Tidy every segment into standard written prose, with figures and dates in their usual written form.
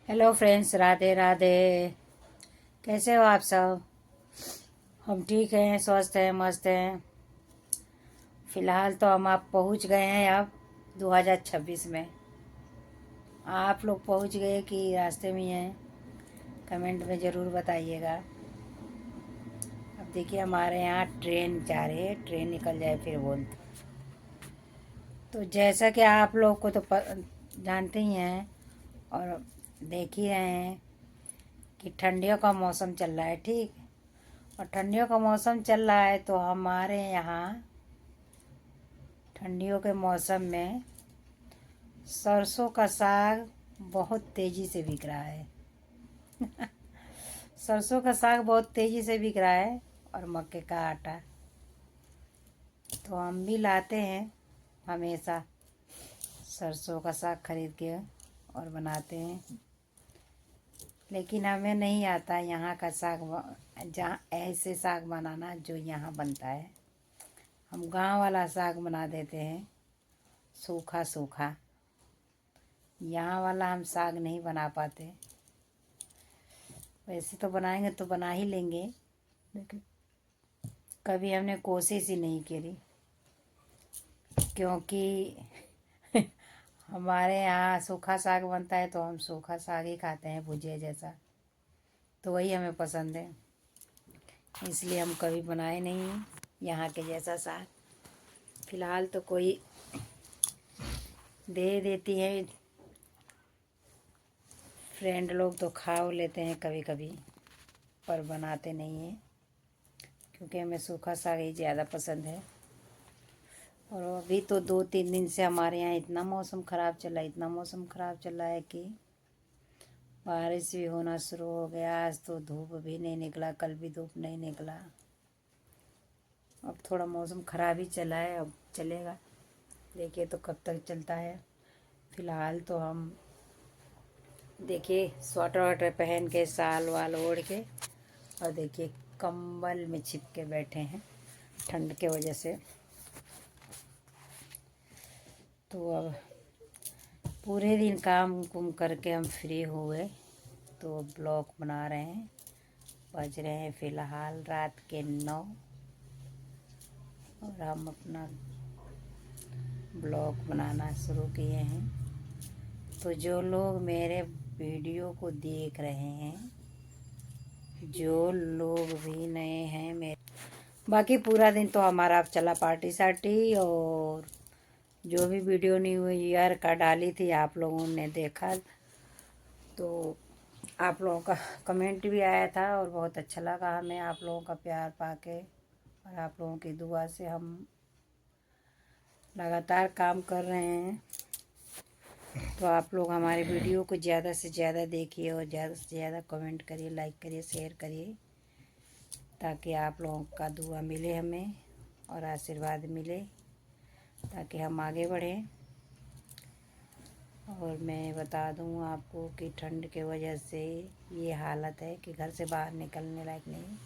Hello friends, Radhe Radhe. कैसे हो आप सब? हम ठीक हैं, स्वस्थ हैं, मस्त हैं। फ़िलहाल तो हम आप पहुंच गए हैं अब 2026 में। आप लोग पहुंच गए कि रास्ते में ही हैं? कमेंट में ज़रूर बताइएगा। अब देखिए, हमारे यहाँ ट्रेन जा रही है, ट्रेन निकल जाए फिर बोलते। तो जैसा कि आप लोग को तो जानते ही हैं और देख ही रहे हैं कि ठंडियों का मौसम चल रहा है, ठीक। और ठंडियों का मौसम चल रहा है तो हमारे यहाँ ठंडियों के मौसम में सरसों का साग बहुत तेज़ी से बिक रहा है। सरसों का साग बहुत तेज़ी से बिक रहा है और मक्के का आटा। तो हम भी लाते हैं हमेशा सरसों का साग खरीद के और बनाते हैं। लेकिन हमें नहीं आता यहाँ का साग, जहाँ ऐसे साग बनाना जो यहाँ बनता है। हम गांव वाला साग बना देते हैं, सूखा सूखा। यहाँ वाला हम साग नहीं बना पाते। वैसे तो बनाएंगे तो बना ही लेंगे, लेकिन कभी हमने कोशिश ही नहीं करी, क्योंकि हमारे यहाँ सूखा साग बनता है तो हम सूखा साग ही खाते हैं, भुजिया जैसा। तो वही हमें पसंद है, इसलिए हम कभी बनाए नहीं यहाँ के जैसा साग। फ़िलहाल तो कोई दे देती है, फ्रेंड लोग तो खा लेते हैं कभी कभी, पर बनाते नहीं हैं, क्योंकि हमें सूखा साग ही ज़्यादा पसंद है। और अभी तो 2-3 दिन से हमारे यहाँ इतना मौसम ख़राब चल रहा है, इतना मौसम ख़राब चल रहा है कि बारिश भी होना शुरू हो गया। आज तो धूप भी नहीं निकला, कल भी धूप नहीं निकला। अब थोड़ा मौसम ख़राब ही चला है, अब चलेगा, देखिए तो कब तक चलता है। फ़िलहाल तो हम देखिए स्वेटर वाटर पहन के, शाल वाल ओढ़ के, और देखिए कंबल में छिप के बैठे हैं ठंड के वजह से। तो अब पूरे दिन काम कुम करके हम फ्री हुए तो ब्लॉग बना रहे हैं। बज रहे हैं फ़िलहाल रात के 9 और हम अपना ब्लॉग बनाना शुरू किए हैं। तो जो लोग मेरे वीडियो को देख रहे हैं, जो लोग भी नए हैं मेरे, बाकी पूरा दिन तो हमारा चला पार्टी सार्टी। और जो भी वीडियो न्यू ईयर का डाली थी आप लोगों ने देखा, तो आप लोगों का कमेंट भी आया था और बहुत अच्छा लगा हमें आप लोगों का प्यार पाके। और आप लोगों की दुआ से हम लगातार काम कर रहे हैं। तो आप लोग हमारे वीडियो को ज़्यादा से ज़्यादा देखिए और ज़्यादा से ज़्यादा कमेंट करिए, लाइक करिए, शेयर करिए, ताकि आप लोगों का दुआ मिले हमें और आशीर्वाद मिले, ताकि हम आगे बढ़ें। और मैं बता दूं आपको कि ठंड के वजह से ये हालत है कि घर से बाहर निकलने लायक नहीं।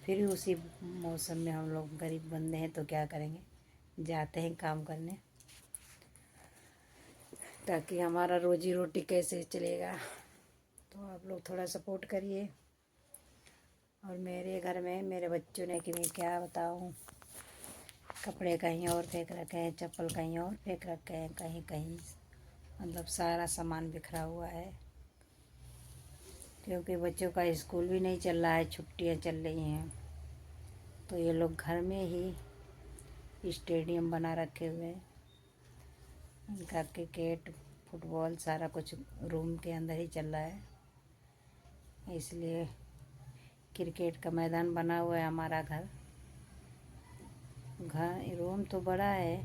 फिर भी उसी मौसम में हम लोग गरीब बंदे हैं तो क्या करेंगे, जाते हैं काम करने, ताकि हमारा रोजी रोटी कैसे चलेगा। तो आप लोग थोड़ा सपोर्ट करिए। और मेरे घर में मेरे बच्चों ने कि मैं क्या बताऊं, कपड़े कहीं और फेंक रखे हैं, चप्पल कहीं और फेंक रखे हैं, कहीं कहीं मतलब सारा सामान बिखरा हुआ है। क्योंकि बच्चों का स्कूल भी नहीं चल रहा है, छुट्टियां चल रही हैं, तो ये लोग घर में ही स्टेडियम बना रखे हुए हैं। इनका क्रिकेट, फुटबॉल सारा कुछ रूम के अंदर ही चल रहा है, इसलिए क्रिकेट का मैदान बना हुआ है हमारा घर। रूम तो बड़ा है,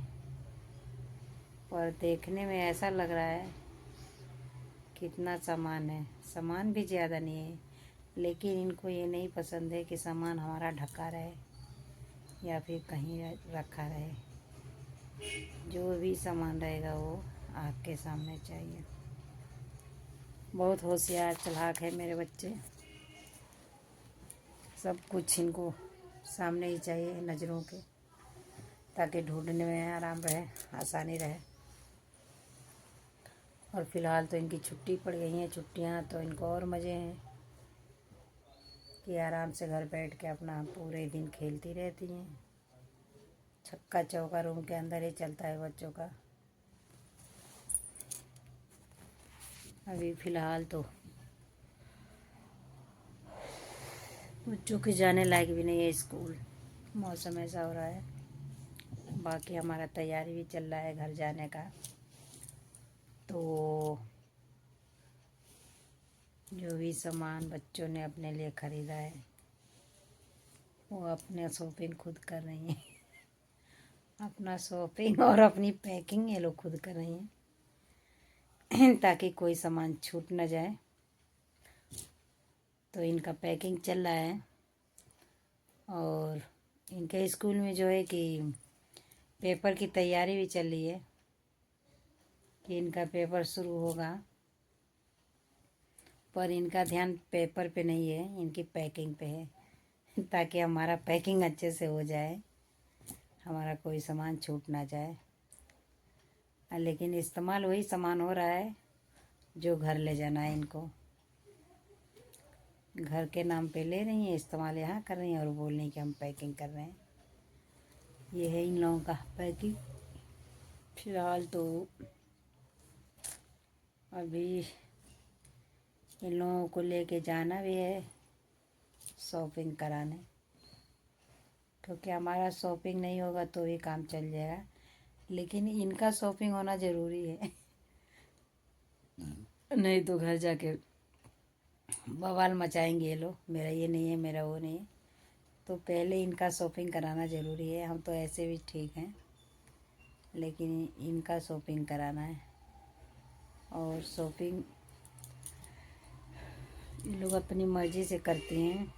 पर देखने में ऐसा लग रहा है कितना सामान है। सामान भी ज़्यादा नहीं है, लेकिन इनको ये नहीं पसंद है कि सामान हमारा ढका रहे या फिर कहीं रखा रहे। जो भी सामान रहेगा वो आँख के सामने चाहिए। बहुत होशियार चालाक है मेरे बच्चे, सब कुछ इनको सामने ही चाहिए, नज़रों के, ताकि ढूंढने में आराम रहे, आसानी रहे। और फ़िलहाल तो इनकी छुट्टी पड़ गई है, छुट्टियाँ तो इनको और मज़े हैं कि आराम से घर बैठ के अपना पूरे दिन खेलती रहती हैं। छक्का चौका रूम के अंदर ही चलता है बच्चों का। अभी फ़िलहाल तो बच्चों के जाने लायक भी नहीं है स्कूल, मौसम ऐसा हो रहा है। बाकी हमारा तैयारी भी चल रहा है घर जाने का, तो जो भी सामान बच्चों ने अपने लिए ख़रीदा है वो अपने शॉपिंग खुद कर रही हैं। अपना शॉपिंग और अपनी पैकिंग ये लोग खुद कर रही हैं ताकि कोई सामान छूट ना जाए। तो इनका पैकिंग चल रहा है और इनके स्कूल में जो है कि पेपर की तैयारी भी चल रही है कि इनका पेपर शुरू होगा, पर इनका ध्यान पेपर पे नहीं है, इनकी पैकिंग पे है ताकि हमारा पैकिंग अच्छे से हो जाए, हमारा कोई सामान छूट ना जाए। लेकिन इस्तेमाल वही सामान हो रहा है जो घर ले जाना है इनको। घर के नाम पे ले रही हैं, इस्तेमाल यहाँ कर रही हैं और बोल रही हैं कि हम पैकिंग कर रहे हैं। ये है इन लोगों का पैकिंग। फिलहाल तो अभी इन लोगों को लेके जाना भी है शॉपिंग कराने, क्योंकि हमारा शॉपिंग नहीं होगा तो भी काम चल जाएगा, लेकिन इनका शॉपिंग होना ज़रूरी है नहीं तो घर जाके बवाल मचाएंगे ये लोग, मेरा ये नहीं है, मेरा वो नहीं है। तो पहले इनका शॉपिंग कराना ज़रूरी है। हम तो ऐसे भी ठीक हैं, लेकिन इनका शॉपिंग कराना है। और शॉपिंग ये लोग अपनी मर्ज़ी से करती हैं,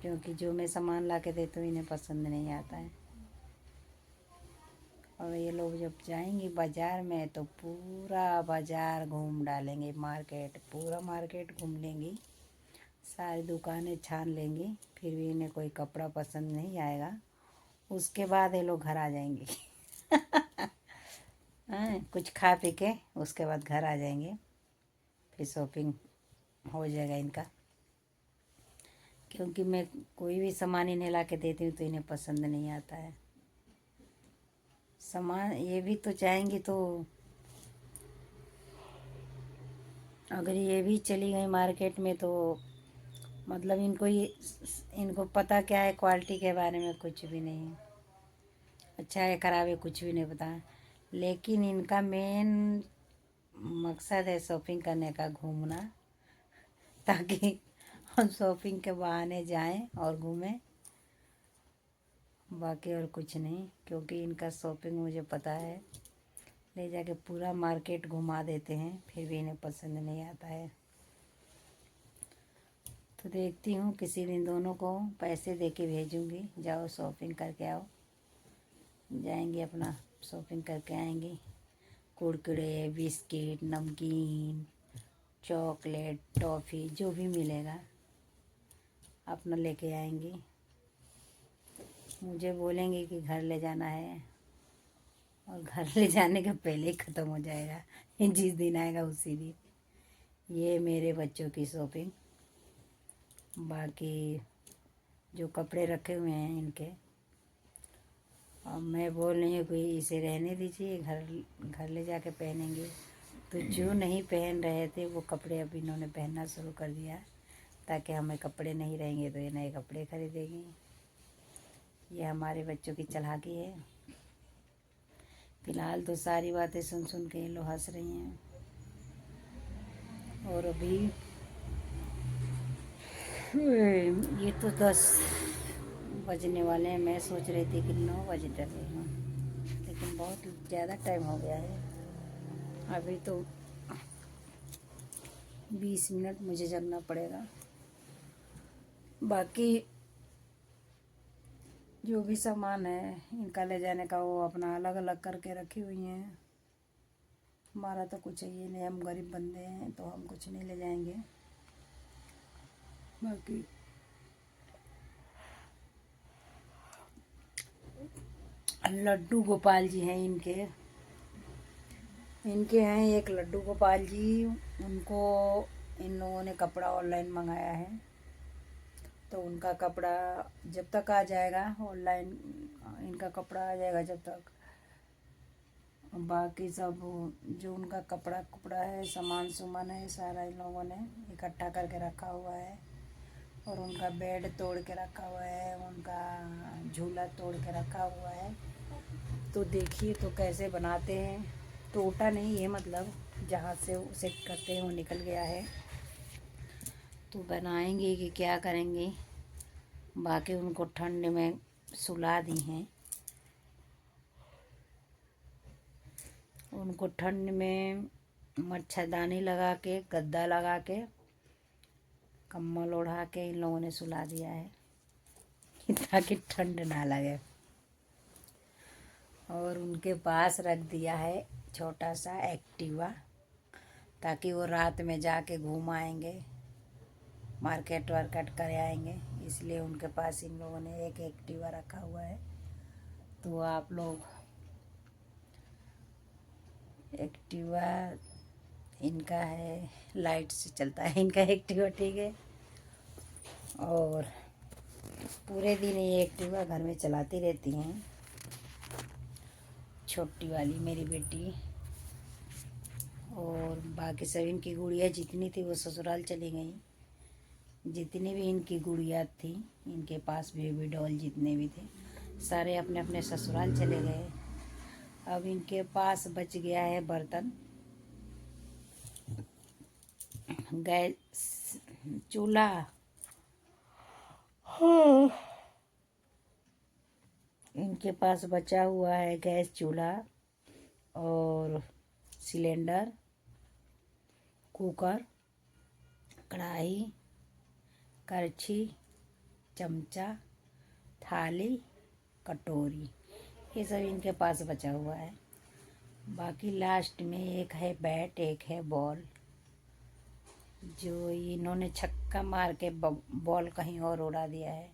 क्योंकि जो मैं सामान ला के देती हूँ इन्हें पसंद नहीं आता है। और ये लोग जब जाएंगी बाज़ार में तो पूरा बाज़ार घूम डालेंगे, मार्केट पूरा मार्केट घूम लेंगी, सारी दुकानें छान लेंगी, फिर भी इन्हें कोई कपड़ा पसंद नहीं आएगा। उसके बाद ये लोग घर आ जाएंगे कुछ खा पी के उसके बाद घर आ जाएंगे, फिर शॉपिंग हो जाएगा इनका। क्योंकि मैं कोई भी सामान इन्हें ला के देती हूँ तो इन्हें पसंद नहीं आता है सामान। ये भी तो चाहेंगी, तो अगर ये भी चली गई मार्केट में तो मतलब इनको पता क्या है, क्वालिटी के बारे में कुछ भी नहीं है, अच्छा है खराब है कुछ भी नहीं पता। लेकिन इनका मेन मकसद है शॉपिंग करने का, घूमना, ताकि हम शॉपिंग के बहाने जाएं और घूमें, बाकी और कुछ नहीं। क्योंकि इनका शॉपिंग मुझे पता है, ले जाके पूरा मार्केट घुमा देते हैं, फिर भी इन्हें पसंद नहीं आता है। तो देखती हूँ किसी दिन दोनों को पैसे दे के भेजूँगी, जाओ शॉपिंग करके आओ। जाएंगी अपना शॉपिंग करके आएंगी, कुरकुरे, बिस्किट, नमकीन, चॉकलेट, टॉफ़ी जो भी मिलेगा अपना लेके आएंगी। मुझे बोलेंगे कि घर ले जाना है, और घर ले जाने के पहले ही ख़त्म हो जाएगा, जिस दिन आएगा उसी दिन। ये मेरे बच्चों की शॉपिंग। बाकी जो कपड़े रखे हुए हैं इनके, और मैं बोल रही हूँ कि इसे रहने दीजिए, घर घर ले जाके पहनेंगे। तो जो नहीं पहन रहे थे वो कपड़े अब इन्होंने पहनना शुरू कर दिया, ताकि हमें कपड़े नहीं रहेंगे तो ये नए कपड़े खरीदेंगी। ये हमारे बच्चों की चालाकी है। फ़िलहाल तो सारी बातें सुन सुन के ये लोग हंस रही हैं। और अभी ये तो 10 बजने वाले हैं, मैं सोच रही थी कि 9 बज रहे हैं, लेकिन बहुत ज़्यादा टाइम हो गया है। अभी तो 20 मिनट मुझे जगना पड़ेगा। बाकी जो भी सामान है इनका ले जाने का वो अपना अलग अलग करके रखी हुई हैं। हमारा तो कुछ है ये नहीं, हम गरीब बंदे हैं तो हम कुछ नहीं ले जाएंगे। बाकी लड्डू गोपाल जी हैं इनके, इनके हैं एक लड्डू गोपाल जी, उनको इन लोगों ने कपड़ा ऑनलाइन मंगाया है, तो उनका कपड़ा जब तक आ जाएगा ऑनलाइन, इनका कपड़ा आ जाएगा जब तक, बाकी सब जो उनका कपड़ा कुपड़ा है, सामान सुमान है, सारा इन लोगों ने इकट्ठा करके रखा हुआ है। और उनका बेड तोड़ के रखा हुआ है, उनका झूला तोड़ के रखा हुआ है। तो देखिए तो कैसे बनाते हैं, टूटा नहीं है, मतलब जहाँ से उसे करते हैं वो निकल गया है। तो बनाएंगे कि क्या करेंगे। बाकी उनको ठंड में सुला दी हैं, उनको ठंड में मच्छरदानी लगा के, गद्दा लगा के, कम्बल ओढ़ा के इन लोगों ने सुला दिया है ताकि ठंड ना लगे। और उनके पास रख दिया है छोटा सा एक्टिवा, ताकि वो रात में जाके घूम आएंगे, मार्केट वार्केट कर आएंगे, इसलिए उनके पास इन लोगों ने एक एक्टिवा रखा हुआ है। तो आप लोग एक्टिवा इनका है, लाइट से चलता है इनका एक्टिवा, ठीक है। और पूरे दिन ये एक्टिवा घर में चलाती रहती हैं, छोटी वाली मेरी बेटी। और बाकी सब इनकी गुड़िया जितनी थी वो ससुराल चली गई, जितनी भी इनकी गुड़िया थी, इनके पास बेबी डॉल जितने भी थे, सारे अपने अपने ससुराल चले गए। अब इनके पास बच गया है बर्तन, गैस चूल्हा, इनके पास बचा हुआ है गैस चूल्हा और सिलेंडर, कुकर, कढ़ाई, करछी, चमचा, थाली, कटोरी, ये सब इनके पास बचा हुआ है। बाकी लास्ट में एक है बैट, एक है बॉल, जो इन्होंने छक्का मार के बॉल कहीं और उड़ा दिया है,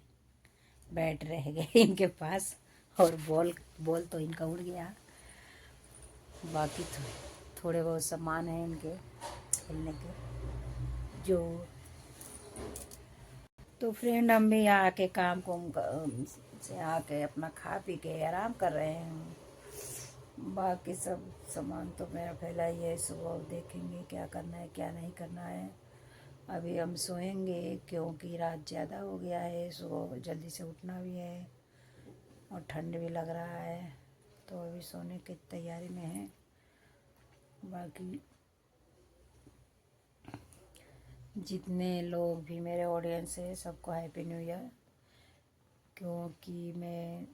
बैट रह गए इनके पास और बॉल तो इनका उड़ गया। बाकी थोड़े बहुत सामान हैं इनके खेलने के जो। तो फ्रेंड हम भी यहाँ आके काम से आके अपना खा पी के आराम कर रहे हैं। बाकी सब सामान तो मेरा फैला ही है, सुबह देखेंगे क्या करना है क्या नहीं करना है। अभी हम सोएंगे क्योंकि रात ज़्यादा हो गया है, सुबह जल्दी से उठना भी है और ठंड भी लग रहा है, तो अभी सोने की तैयारी में है। बाकी जितने लोग भी मेरे ऑडियंस है सबको हैप्पी न्यू ईयर, क्योंकि मैं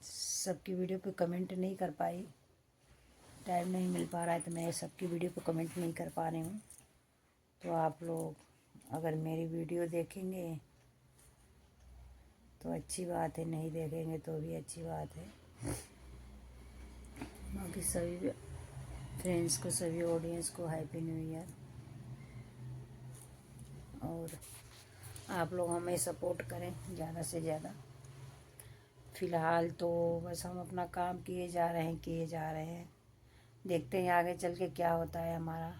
सबकी वीडियो पे कमेंट नहीं कर पाई, टाइम नहीं मिल पा रहा है, तो मैं सबकी वीडियो पे कमेंट नहीं कर पा रही हूँ। तो आप लोग अगर मेरी वीडियो देखेंगे तो अच्छी बात है, नहीं देखेंगे तो भी अच्छी बात है। बाकी सभी फ्रेंड्स को, सभी ऑडियंस को हैप्पी न्यू ईयर। और आप लोग हमें सपोर्ट करें ज़्यादा से ज़्यादा। फ़िलहाल तो बस हम अपना काम किए जा रहे हैं, देखते हैं आगे चल के क्या होता है हमारा,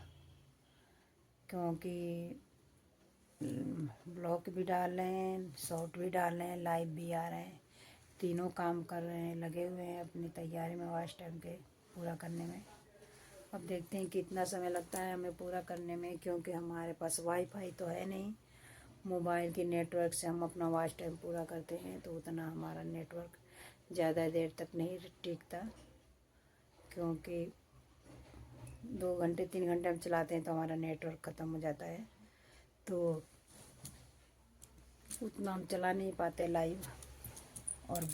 क्योंकि ब्लॉग भी डाल रहे हैं, शॉर्ट भी डाल रहे हैं, लाइव भी आ रहे हैं, तीनों काम कर रहे हैं, लगे हुए हैं अपनी तैयारी में वॉच टाइम के पूरा करने में। अब देखते हैं कितना समय लगता है हमें पूरा करने में, क्योंकि हमारे पास वाईफाई तो है नहीं, मोबाइल के नेटवर्क से हम अपना वॉच टाइम पूरा करते हैं, तो उतना हमारा नेटवर्क ज़्यादा देर तक नहीं टिकता, क्योंकि 2 घंटे 3 घंटे हम चलाते हैं तो हमारा नेटवर्क ख़त्म हो जाता है, तो उतना हम चला नहीं पाते लाइव। और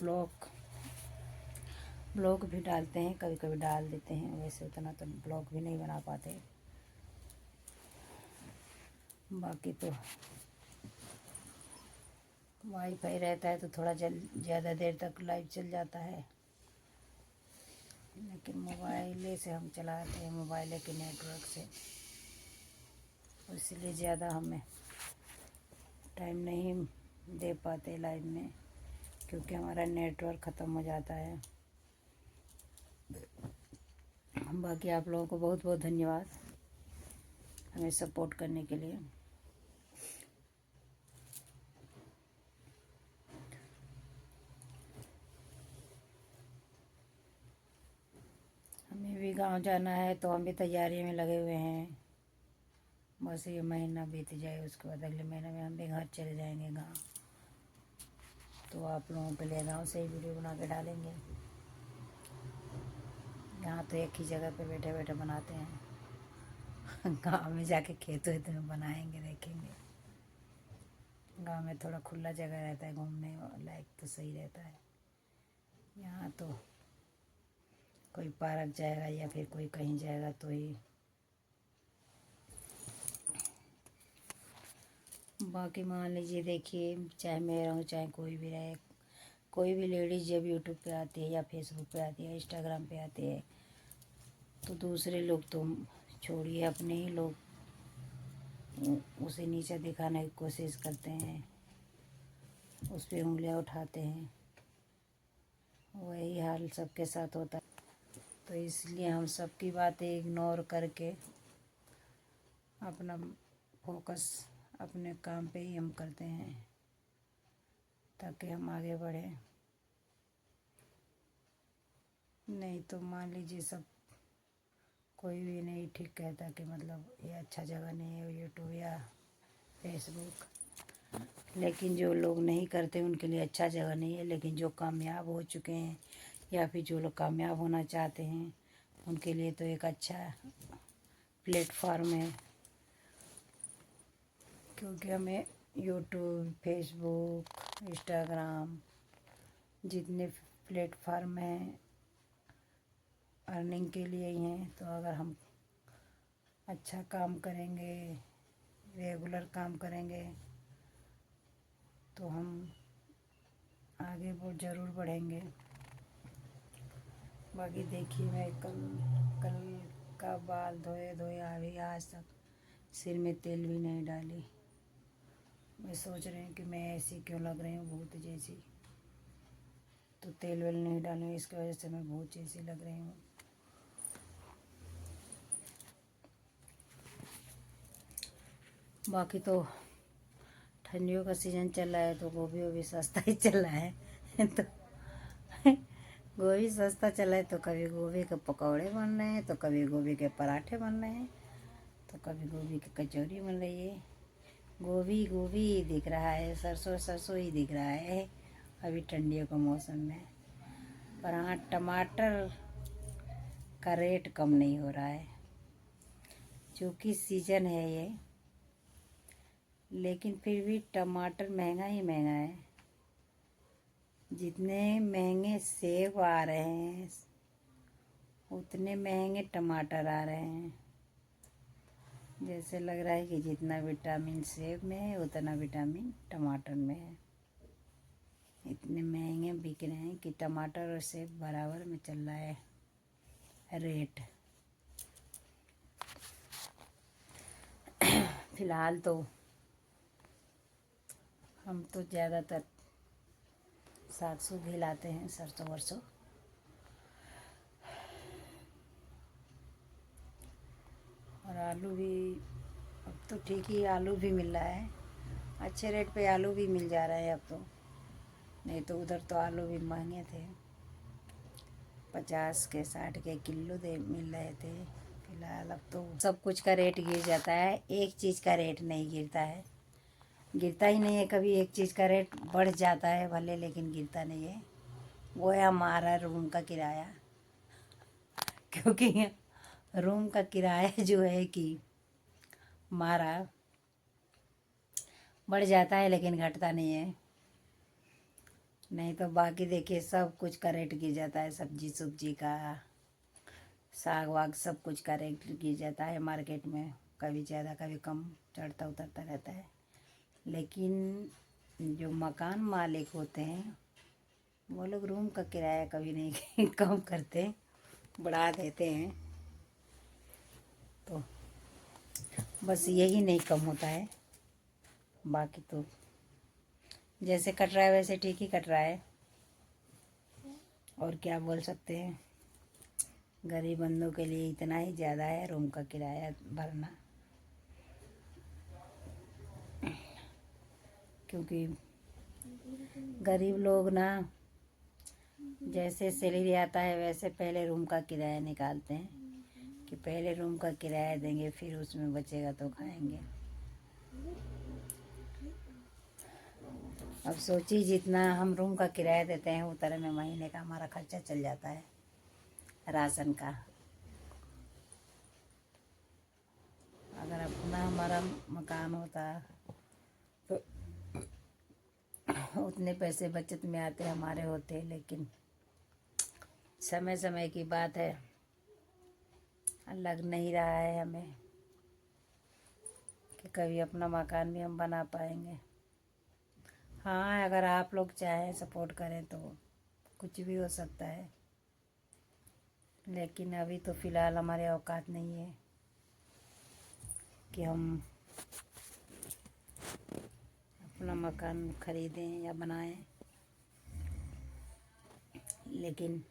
ब्लॉग भी डालते हैं, कभी कभी डाल देते हैं, वैसे उतना तो ब्लॉग भी नहीं बना पाते। बाकी तो वाईफाई रहता है तो थोड़ा ज़्यादा देर तक लाइव चल जाता है, लेकिन मोबाइल से हम चलाते हैं, मोबाइल के नेटवर्क से, इसलिए ज़्यादा हमें टाइम नहीं दे पाते लाइव में, क्योंकि हमारा नेटवर्क ख़त्म हो जाता है। बाकी आप लोगों को बहुत बहुत धन्यवाद हमें सपोर्ट करने के लिए। हमें भी गांव जाना है तो हम भी तैयारी में लगे हुए हैं। बस ये महीना बीत जाए, उसके बाद अगले महीने में हम भी घर चले जाएंगे गांव। तो आप लोगों के लिए गांव से ही वीडियो बना के डालेंगे। यहाँ तो एक ही जगह पे बैठे बैठे बनाते हैं। गांव में जाके खेत वेत में बनाएंगे, देखेंगे। गांव में थोड़ा खुला जगह रहता है, घूमने लायक तो सही रहता है। यहाँ तो कोई पार्क जाएगा या फिर कोई कहीं जाएगा तो ही। बाकी मान लीजिए, देखिए, चाहे मैं रहूँ चाहे कोई भी रहे, कोई भी लेडीज़ जब यूट्यूब पे आती है या फेसबुक पे आती है, इंस्टाग्राम पे आती है, तो दूसरे लोग तो छोड़िए, अपने ही लोग उसे नीचे दिखाने की कोशिश करते हैं, उस पर उंगलियां उठाते हैं। वही हाल सबके साथ होता है। तो इसलिए हम सबकी बातें इग्नोर करके अपना फोकस अपने काम पे ही हम करते हैं, ताकि हम आगे बढ़ें। नहीं तो मान लीजिए, सब कोई भी नहीं ठीक कहता कि मतलब ये अच्छा जगह नहीं है यूट्यूब या फेसबुक। लेकिन जो लोग नहीं करते उनके लिए अच्छा जगह नहीं है, लेकिन जो कामयाब हो चुके हैं या फिर जो लोग कामयाब होना चाहते हैं उनके लिए तो एक अच्छा प्लेटफॉर्म है। क्योंकि हमें यूट्यूब, फेसबुक, इंस्टाग्राम जितने प्लेटफॉर्म हैं अर्निंग के लिए ही हैं। तो अगर हम अच्छा काम करेंगे, रेगुलर काम करेंगे, तो हम आगे बहुत ज़रूर बढ़ेंगे। बाकी देखिए, मैं कल का बाल धोए धोए अभी आज तक सिर में तेल भी नहीं डाली। मैं सोच रही हूँ कि मैं ऐसी क्यों लग रही हूँ, भूत जैसी। तो तेल वेल नहीं डालूँ, इसकी वजह से मैं भूत जैसी लग रही हूँ। बाकी तो ठंडियों का सीज़न चल रहा है तो गोभी वोभी सस्ता ही चल रहा है। तो गोभी सस्ता चला है तो कभी गोभी के पकौड़े बन रहे हैं, तो कभी गोभी के पराठे बन रहे हैं, तो कभी गोभी की कचौरी बन रही है। गोभी गोभी ही दिख रहा है, सरसों सरसों ही दिख रहा है अभी ठंडियों के मौसम में। पर हाँ, टमाटर का रेट कम नहीं हो रहा है, क्योंकि सीजन है ये। लेकिन फिर भी टमाटर महंगा ही महंगा है। जितने महंगे सेब आ रहे हैं उतने महंगे टमाटर आ रहे हैं। जैसे लग रहा है कि जितना विटामिन सेब में है उतना विटामिन टमाटर में है। इतने महंगे बिक रहे हैं कि टमाटर और सेब बराबर में चल रहा है रेट। फिलहाल तो हम तो ज़्यादातर सरसों भी लाते हैं, सरसों वरसों। और आलू भी अब तो ठीक ही आलू भी मिल रहा है, अच्छे रेट पे आलू भी मिल जा रहा है अब तो। नहीं तो उधर तो आलू भी महंगे थे, 50 के 60 के किलो दे मिल रहे थे। फिलहाल अब तो सब कुछ का रेट गिर जाता है, एक चीज़ का रेट नहीं गिरता है, गिरता ही नहीं है कभी। एक चीज़ का रेट बढ़ जाता है भले, लेकिन गिरता नहीं है। वो है हमारा रूम का किराया। क्योंकि रूम का किराया जो है कि हमारा बढ़ जाता है लेकिन घटता नहीं है। नहीं तो बाकी देखिए, सब कुछ का रेट गिर जाता है, सब्जी सब्जी का, साग वाग सब कुछ का रेट गिर जाता है मार्केट में। कभी ज़्यादा कभी कम, चढ़ता उतरता रहता है। लेकिन जो मकान मालिक होते हैं वो लोग रूम का किराया कभी नहीं कम करते, बढ़ा देते हैं। तो बस यही नहीं कम होता है, बाकी तो जैसे कट रहा है वैसे ठीक ही कट रहा है। और क्या बोल सकते हैं। गरीब बंदों के लिए इतना ही ज़्यादा है रूम का किराया भरना, क्योंकि गरीब लोग ना जैसे सैलरी आता है वैसे पहले रूम का किराया निकालते हैं कि पहले रूम का किराया देंगे, फिर उसमें बचेगा तो खाएंगे। अब सोचिए जितना हम रूम का किराया देते हैं उतने में महीने का हमारा खर्चा चल जाता है राशन का। अगर अपना हमारा मकान होता तो उतने पैसे बचत में आते हमारे होते, लेकिन समय समय की बात है, लग नहीं रहा है हमें कि कभी अपना मकान भी हम बना पाएंगे। हाँ, अगर आप लोग चाहें सपोर्ट करें तो कुछ भी हो सकता है, लेकिन अभी तो फ़िलहाल हमारे औकात नहीं है कि हम अपना मकान खरीदें या बनाएं। लेकिन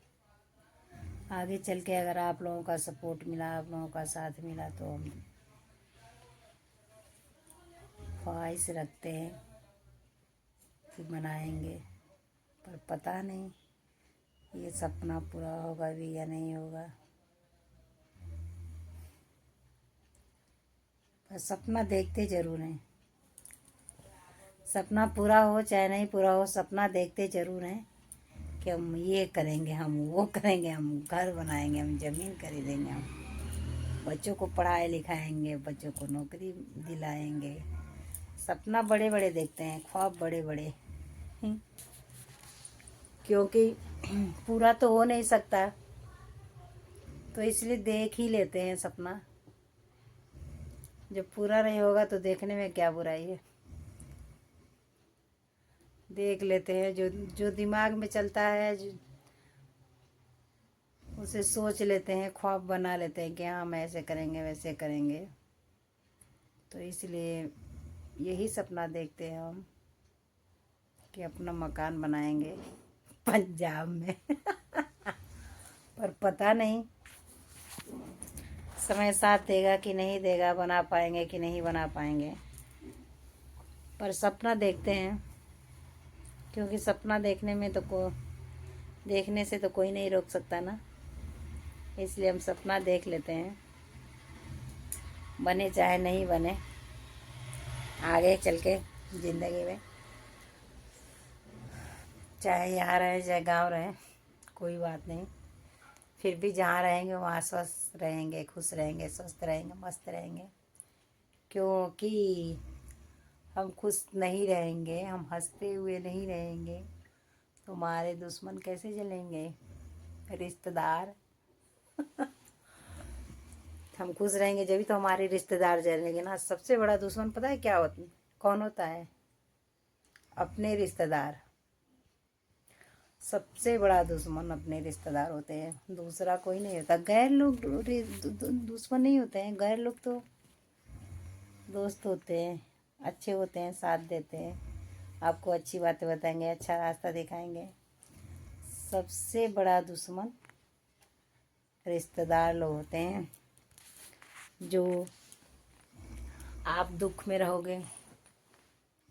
आगे चल के अगर आप लोगों का सपोर्ट मिला, आप लोगों का साथ मिला, तो हम ख्वाहिश रखते हैं कि बनाएंगे, पर पता नहीं ये सपना पूरा होगा भी या नहीं होगा। पर सपना देखते ज़रूर हैं, सपना पूरा हो चाहे नहीं पूरा हो, सपना देखते ज़रूर हैं कि हम ये करेंगे, हम वो करेंगे, हम घर बनाएंगे, हम ज़मीन खरीदेंगे, हम बच्चों को पढ़ाए लिखाएंगे, बच्चों को नौकरी दिलाएंगे। सपना बड़े बड़े देखते हैं, ख्वाब बड़े बड़े, क्योंकि पूरा तो हो नहीं सकता, तो इसलिए देख ही लेते हैं सपना। जब पूरा नहीं होगा तो देखने में क्या बुराई है, देख लेते हैं। जो जो दिमाग में चलता है उसे सोच लेते हैं, ख्वाब बना लेते हैं कि हाँ हम ऐसे करेंगे वैसे करेंगे। तो इसलिए यही सपना देखते हैं हम कि अपना मकान बनाएंगे पंजाब में। पर पता नहीं समय साथ देगा कि नहीं देगा, बना पाएंगे कि नहीं बना पाएंगे, पर सपना देखते हैं, क्योंकि सपना देखने में तो देखने से तो कोई नहीं रोक सकता ना, इसलिए हम सपना देख लेते हैं, बने चाहे नहीं बने आगे चल के ज़िंदगी में, चाहे यहाँ रहे चाहे गांव रहे कोई बात नहीं, फिर भी जहाँ रहेंगे वहाँ स्वस्थ रहेंगे, खुश रहेंगे, स्वस्थ रहेंगे, मस्त रहेंगे। क्योंकि हम खुश नहीं रहेंगे, हम हंसते हुए नहीं रहेंगे तो हमारे दुश्मन कैसे जलेंगे, रिश्तेदार। हम खुश रहेंगे जब भी तो हमारे रिश्तेदार जलेंगे ना। सबसे बड़ा दुश्मन पता है क्या होता, कौन होता है? अपने रिश्तेदार। सबसे बड़ा दुश्मन अपने रिश्तेदार होते हैं, दूसरा कोई नहीं होता। गैर लोग दुश्मन नहीं होते हैं, गैर लोग तो दोस्त होते हैं, अच्छे होते हैं, साथ देते हैं, आपको अच्छी बातें बताएंगे, अच्छा रास्ता दिखाएंगे। सबसे बड़ा दुश्मन रिश्तेदार लोग होते हैं, जो आप दुख में रहोगे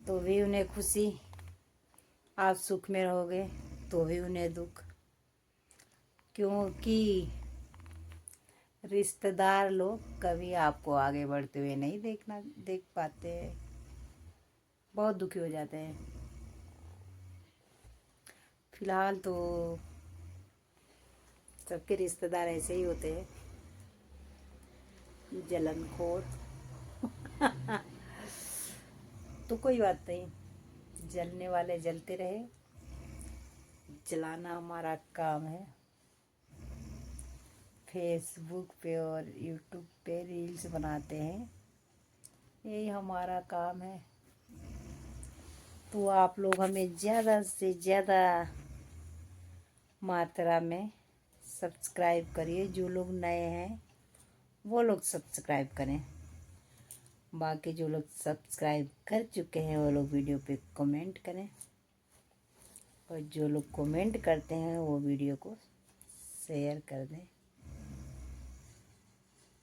तो भी उन्हें खुशी, आप सुख में रहोगे तो भी उन्हें दुख, क्योंकि रिश्तेदार लोग कभी आपको आगे बढ़ते हुए नहीं देख पाते, बहुत दुखी हो जाते हैं। फिलहाल तो सबके रिश्तेदार ऐसे ही होते हैं, जलनखोर। तो कोई बात नहीं, जलने वाले जलते रहे, जलाना हमारा काम है। फेसबुक पे और यूट्यूब पे रील्स बनाते हैं, यही हमारा काम है। तो आप लोग हमें ज़्यादा से ज़्यादा मात्रा में सब्सक्राइब करिए। जो लोग नए हैं वो लोग सब्सक्राइब करें, बाकी जो लोग सब्सक्राइब कर चुके हैं वो लोग वीडियो पे कमेंट करें, और जो लोग कमेंट करते हैं वो वीडियो को शेयर कर दें।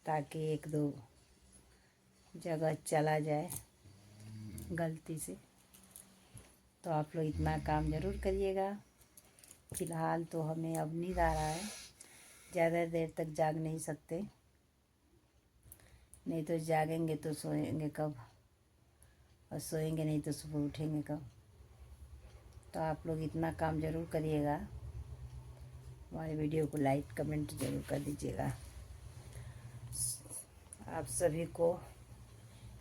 ताकि एक दो जगह चला जाए गलती से। तो आप लोग इतना काम ज़रूर करिएगा। फ़िलहाल तो हमें अब नींद आ रहा है, ज़्यादा देर तक जाग नहीं सकते, नहीं तो जागेंगे तो सोएंगे कब, और सोएंगे नहीं तो सुबह उठेंगे कब। तो आप लोग इतना काम ज़रूर करिएगा। हमारे वीडियो को लाइक कमेंट ज़रूर कर दीजिएगा। आप सभी को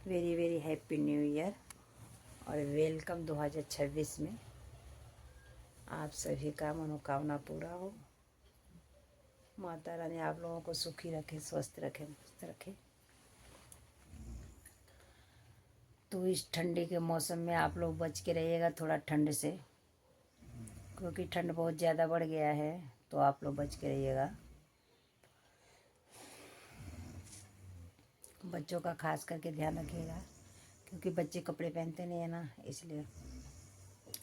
very very happy new year और वेलकम 2026 में। आप सभी का मनोकामना पूरा हो। माता रानी आप लोगों को सुखी रखे, स्वस्थ रखे, मस्त रखे। तो इस ठंडी के मौसम में आप लोग बच के रहिएगा थोड़ा ठंड से, क्योंकि ठंड बहुत ज़्यादा बढ़ गया है। तो आप लोग बच के रहिएगा। बच्चों का खास करके ध्यान रखिएगा, क्योंकि बच्चे कपड़े पहनते नहीं है ना, इसलिए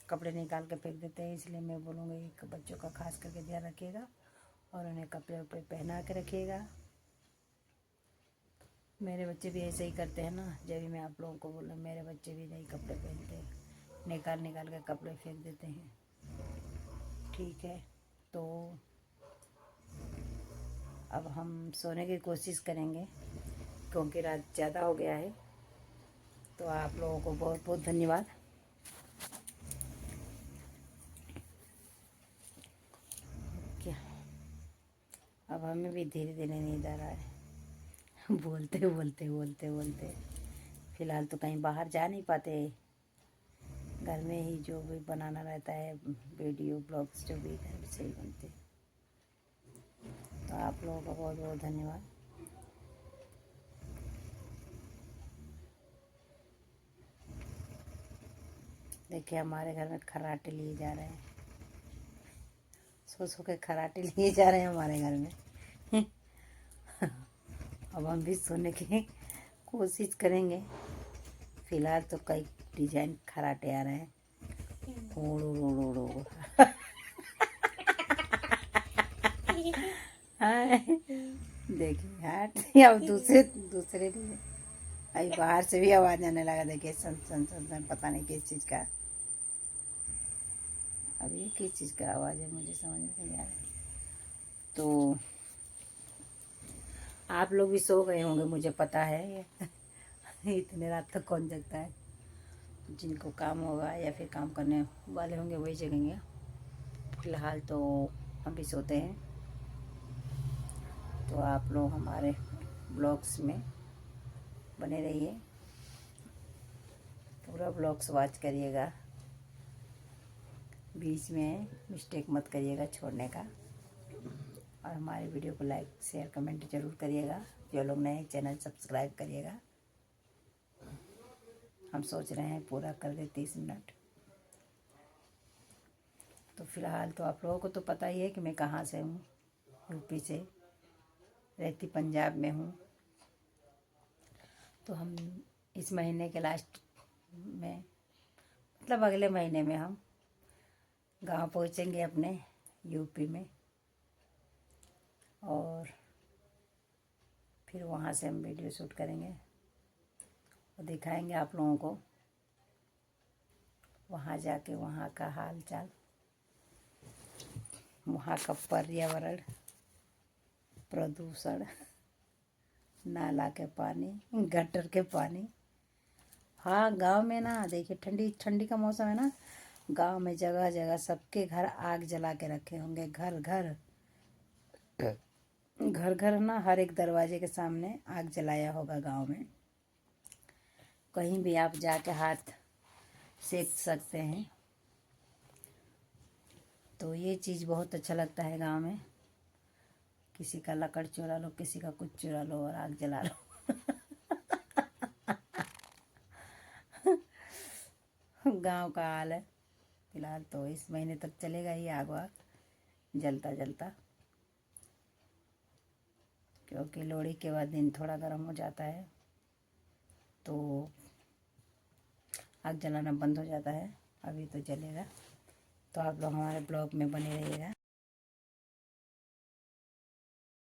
कपड़े निकाल के फेंक देते हैं। इसलिए मैं बोलूँगी कि बच्चों का खास करके ध्यान रखिएगा और उन्हें कपड़े उपड़े पहना के रखिएगा। मेरे बच्चे भी ऐसे ही करते हैं ना। जब भी मैं आप लोगों को बोलूँ, मेरे बच्चे भी नहीं कपड़े पहनते, निकाल निकाल के कपड़े फेंक देते हैं। ठीक है, तो अब हम सोने की कोशिश करेंगे, क्योंकि रात ज़्यादा हो गया है। तो आप लोगों को बहुत बहुत धन्यवाद। क्या अब हमें भी धीरे धीरे नींद आ रहा है। बोलते बोलते बोलते बोलते फ़िलहाल तो कहीं बाहर जा नहीं पाते, घर में ही जो भी बनाना रहता है, वीडियो ब्लॉग्स जो भी घर से ही बनते। तो आप लोगों का बहुत बहुत धन्यवाद। देखिए हमारे घर में खर्राटे लिए जा रहे हैं, सो सो के खर्राटे लिए जा रहे हैं हमारे घर में। अब हम भी सोने की कोशिश करेंगे। फ़िलहाल तो कई डिजाइन खर्राटे आ रहे हैं। ओड़ो ओड़ो ओड़ो। देखिए हट, अब दूसरे दूसरे नहीं, अभी बाहर से भी आवाज़ आने लगा। देखिए सन सन सन सन, पता नहीं किस चीज़ का। अब ये किस चीज़ का आवाज़ है, मुझे समझ में नहीं आ रहा है। तो आप लोग भी सो गए होंगे, मुझे पता है। इतने रात तक कौन जगता है। जिनको काम होगा या फिर काम करने वाले होंगे वही जगेंगे। फ़िलहाल तो हम भी सोते हैं। तो आप लोग हमारे ब्लॉग्स में बने रहिए, पूरा ब्लॉग्स वॉच करिएगा, बीच में मिस्टेक मत करिएगा छोड़ने का। और हमारे वीडियो को लाइक शेयर कमेंट ज़रूर करिएगा। जो लोग नए चैनल सब्सक्राइब करिएगा। हम सोच रहे हैं पूरा कर दे 30 मिनट। तो फ़िलहाल तो आप लोगों को तो पता ही है कि मैं कहाँ से हूँ। यूपी से, रहती पंजाब में हूँ। तो हम इस महीने के लास्ट में, मतलब अगले महीने में हम गांव पहुँचेंगे अपने यूपी में, और फिर वहाँ से हम वीडियो शूट करेंगे और दिखाएंगे आप लोगों को वहाँ जाके वहाँ का हाल चाल, वहाँ का पर्यावरण, प्रदूषण, नाला के पानी, गटर के पानी। हाँ, गांव में ना देखिए ठंडी ठंडी का मौसम है ना, गांव में जगह जगह सबके घर आग जला के रखे होंगे। घर घर घर घर ना, हर एक दरवाजे के सामने आग जलाया होगा गांव में। कहीं भी आप जाके हाथ सेक सकते हैं। तो ये चीज़ बहुत अच्छा लगता है गांव में। किसी का लकड़ चुरा लो, किसी का कुछ चुरा लो और आग जला लो। गांव का हाल है। फिलहाल तो इस महीने तक चलेगा ही आग वाग जलता जलता, क्योंकि लोहड़ी के बाद दिन थोड़ा गर्म हो जाता है तो आग जलाना बंद हो जाता है। अभी तो जलेगा। तो आप लोग हमारे ब्लॉग में बने रहिएगा।